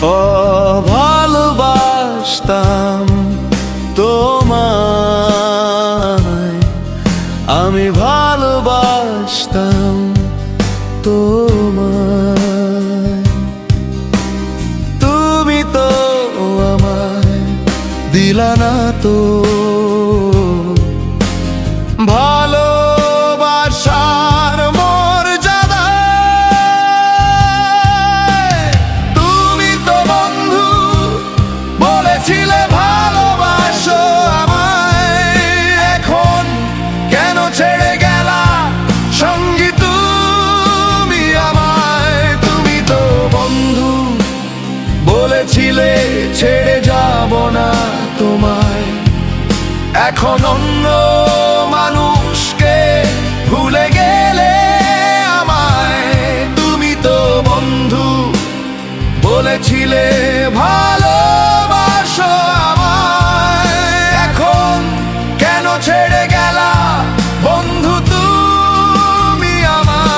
ও ভালোবাসতাম তোমায়, আমি ভালোবাসতাম তোমায়। তুমি তো আমায় দিলা না তো ভালোবাসার মর্যাদা। তুমি তো বন্ধু বলেছিলে ভালোবাসো আমায়, এখন কেন ছেড়ে গেলা সঙ্গী তুমি আমায়। তুমি তো বন্ধু বলেছিলে ছেড়ে যাব না তোমায়, এখন অন্য মানুষকে ভুলে গেলে আমায়। তুমি তো বন্ধু বলেছিলে ভালোবাসো আমায়, এখন কেন ছেড়ে গেলা বন্ধু তুমি আমায়।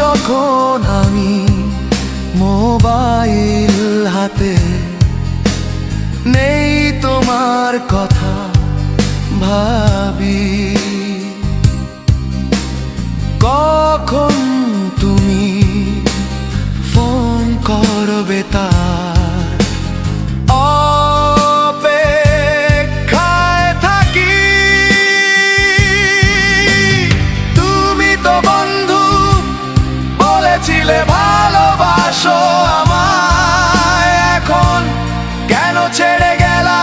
যখন আমি মোবাইল হাতে নেই তোমার কথা ভাবি, কখন তুমি ফোন করবে তার অপেক্ষায় থাকি। তুমি তো বন্ধু বলেছিলে ভালোবাসো আমায়, এখন কেন ছেড়ে গেলা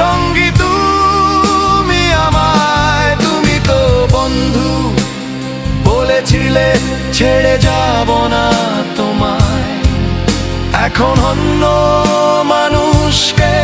সঙ্গী তুমি আমায়। তুমি তো বন্ধু বলেছিলে ছেড়ে যাব না তোমায়, এখন অন্য মানুষকে